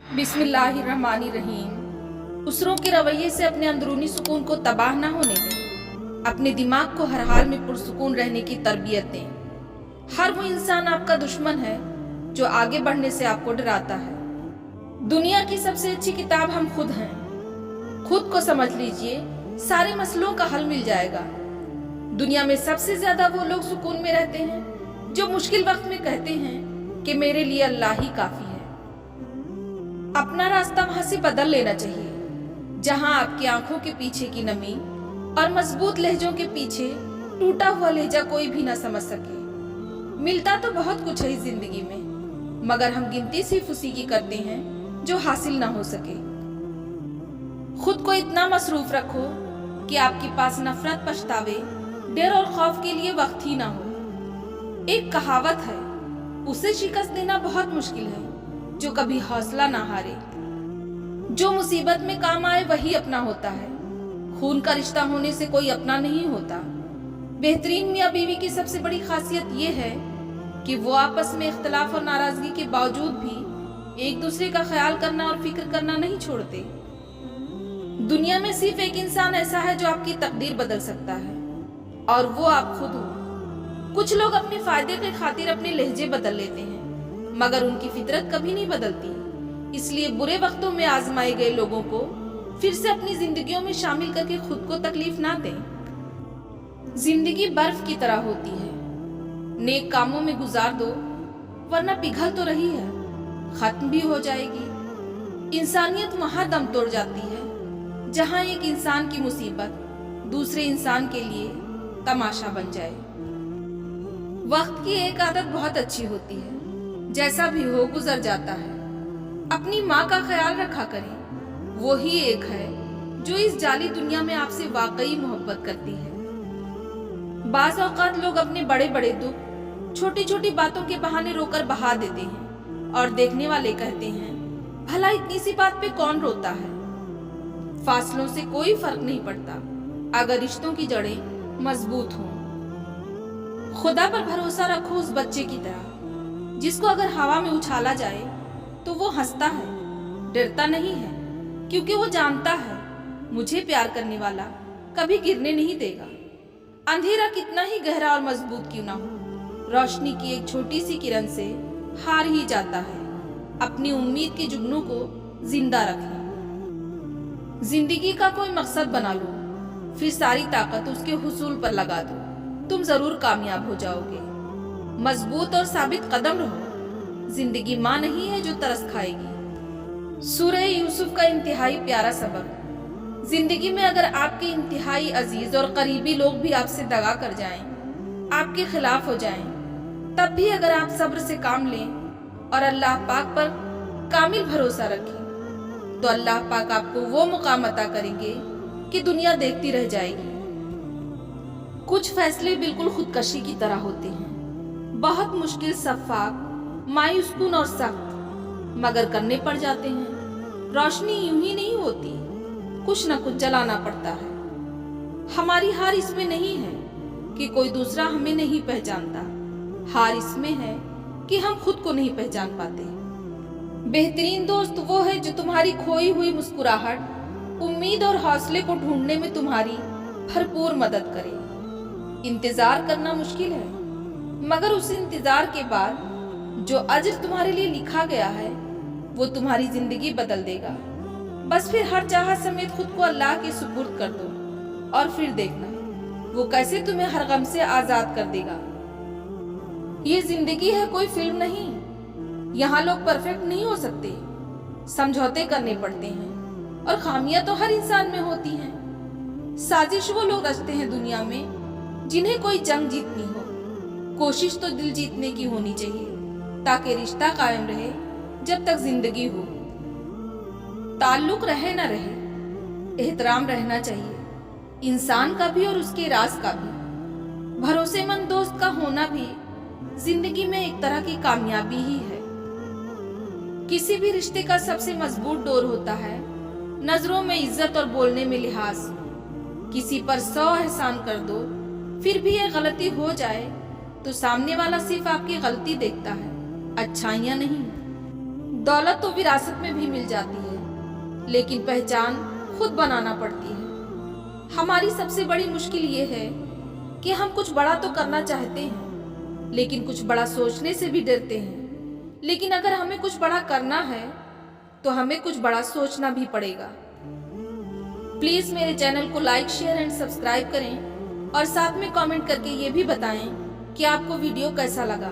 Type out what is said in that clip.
बिस्मिल्लाहिर्रहमानिर्रहीम। दूसरों के रवैये से अपने अंदरूनी सुकून को तबाह ना होने दें। अपने दिमाग को हर हाल में पुरसुकून रहने की तरबियत दें। हर वो इंसान आपका दुश्मन है जो आगे बढ़ने से आपको डराता है। दुनिया की सबसे अच्छी किताब हम खुद हैं। खुद को समझ लीजिए, सारे मसलों का हल मिल जाएगा। दुनिया में सबसे ज्यादा वो लोग सुकून में रहते हैं जो मुश्किल वक्त में कहते हैं कि मेरे लिए अल्लाह ही काफी है। अपना रास्ता वहां से बदल लेना चाहिए जहां आपकी आंखों के पीछे की नमी और मजबूत लहजों के पीछे टूटा हुआ लहजा कोई भी ना समझ सके। मिलता तो बहुत कुछ है इस जिंदगी में, मगर हम गिनती सिर्फ उसी की करते हैं जो हासिल ना हो सके। खुद को इतना मसरूफ रखो कि आपके पास नफरत, पछतावे, डर और खौफ के लिए वक्त ही ना हो। एक कहावत है, उसे शिकस्त देना बहुत मुश्किल है जो कभी हौसला ना हारे। जो मुसीबत में काम आए वही अपना होता है। खून का रिश्ता होने से कोई अपना नहीं होता। बेहतरीन मियां बीवी की सबसे बड़ी खासियत ये है कि वो आपस में इख्तलाफ और नाराजगी के बावजूद भी एक दूसरे का ख्याल करना और फिक्र करना नहीं छोड़ते। दुनिया में सिर्फ एक इंसान ऐसा है जो आपकी तकदीर बदल सकता है, और वो आप खुद हो। कुछ लोग अपने फायदे के खातिर अपने लहजे बदल लेते हैं, मगर उनकी फितरत कभी नहीं बदलती। इसलिए बुरे वक्तों में आजमाए गए लोगों को फिर से अपनी जिंदगियों में शामिल करके खुद को तकलीफ ना दें। जिंदगी बर्फ की तरह होती है, नेक कामों में गुजार दो वरना पिघल तो रही है, खत्म भी हो जाएगी। इंसानियत वहां दम तोड़ जाती है जहां एक इंसान की मुसीबत दूसरे इंसान के लिए तमाशा बन जाए। वक्त की एक आदत बहुत अच्छी होती है, जैसा भी हो गुजर जाता है। अपनी माँ का ख्याल रखा करें, वो ही एक है जो इस जाली दुनिया में आपसे वाकई मोहब्बत करती है। बाज़ औक़ात लोग अपने बड़े बड़े दुख छोटी छोटी बातों के बहाने रोकर बहा देते हैं और देखने वाले कहते हैं, भला इतनी सी बात पे कौन रोता है। फासलों से कोई फर्क नहीं पड़ता अगर रिश्तों की जड़ें मजबूत हों। खुदा पर भरोसा रखो उस बच्चे की तरह जिसको अगर हवा में उछाला जाए तो वो हंसता है, डरता नहीं है, क्योंकि वो जानता है मुझे प्यार करने वाला कभी गिरने नहीं देगा। अंधेरा कितना ही गहरा और मजबूत क्यों ना हो, रोशनी की एक छोटी सी किरण से हार ही जाता है। अपनी उम्मीद के जुगनू को जिंदा रखें। जिंदगी का कोई मकसद बना लो, फिर सारी ताकत उसके हुसूल पर लगा दो, तुम जरूर कामयाब हो जाओगे। मजबूत और साबित कदम रहो। जिंदगी माँ नहीं है जो तरस खाएगी। सूरह यूसुफ का इंतहाई प्यारा सबक। जिंदगी में अगर आपके इंतहाई अजीज और करीबी लोग भी आपसे दगा कर जाएं, आपके खिलाफ हो जाएं, तब भी अगर आप सब्र से काम लें और अल्लाह पाक पर कामिल भरोसा रखें, तो अल्लाह पाक आपको वो मुकाम अता करेंगे कि दुनिया देखती रह जाएगी। कुछ फैसले बिल्कुल खुदकशी की तरह होते हैं, बहुत मुश्किल, शफ़ाफ़, मायूसकुन और सख्त, मगर करने पड़ जाते हैं। रोशनी यूं ही नहीं होती, कुछ न कुछ जलाना पड़ता है। हमारी हार इसमें नहीं है कि कोई दूसरा हमें नहीं पहचानता, हार इसमें है कि हम खुद को नहीं पहचान पाते। बेहतरीन दोस्त वो है जो तुम्हारी खोई हुई मुस्कुराहट, उम्मीद और हौसले को ढूंढने में तुम्हारी भरपूर मदद करे। इंतजार करना मुश्किल है, मगर उस इंतजार के बाद जो अजर तुम्हारे लिए लिखा गया है वो तुम्हारी जिंदगी बदल देगा। बस फिर हर चाहत समेत खुद को अल्लाह के सुपुर्द कर दो और फिर देखना वो कैसे तुम्हें हर गम से आजाद कर देगा। ये जिंदगी है, कोई फिल्म नहीं। यहाँ लोग परफेक्ट नहीं हो सकते, समझौते करने पड़ते हैं, और खामियां तो हर इंसान में होती हैं। साजिश वो लोग रचते हैं दुनिया में जिन्हें कोई जंग जीतनी हो। कोशिश तो दिल जीतने की होनी चाहिए ताकि रिश्ता कायम रहे जब तक जिंदगी हो। ताल्लुक रहे न रहे, एहतराम रहना चाहिए, इंसान का भी और उसके राज का भी। भरोसेमंद दोस्त का होना भी जिंदगी में एक तरह की कामयाबी ही है। किसी भी रिश्ते का सबसे मजबूत डोर होता है नजरों में इज्जत और बोलने में लिहाज। किसी पर 100 एहसान कर दो, फिर भी ये गलती हो जाए तो सामने वाला सिर्फ आपकी गलती देखता है, अच्छाइयां नहीं। दौलत तो विरासत में भी मिल जाती है, लेकिन पहचान खुद बनाना पड़ती है। हमारी सबसे बड़ी मुश्किल ये है कि हम कुछ बड़ा तो करना चाहते हैं, लेकिन कुछ बड़ा सोचने से भी डरते हैं। लेकिन अगर हमें कुछ बड़ा करना है तो हमें कुछ बड़ा सोचना भी पड़ेगा। प्लीज मेरे चैनल को लाइक, शेयर एंड सब्सक्राइब करें और साथ में कमेंट करके ये भी बताएं कि आपको वीडियो कैसा लगा।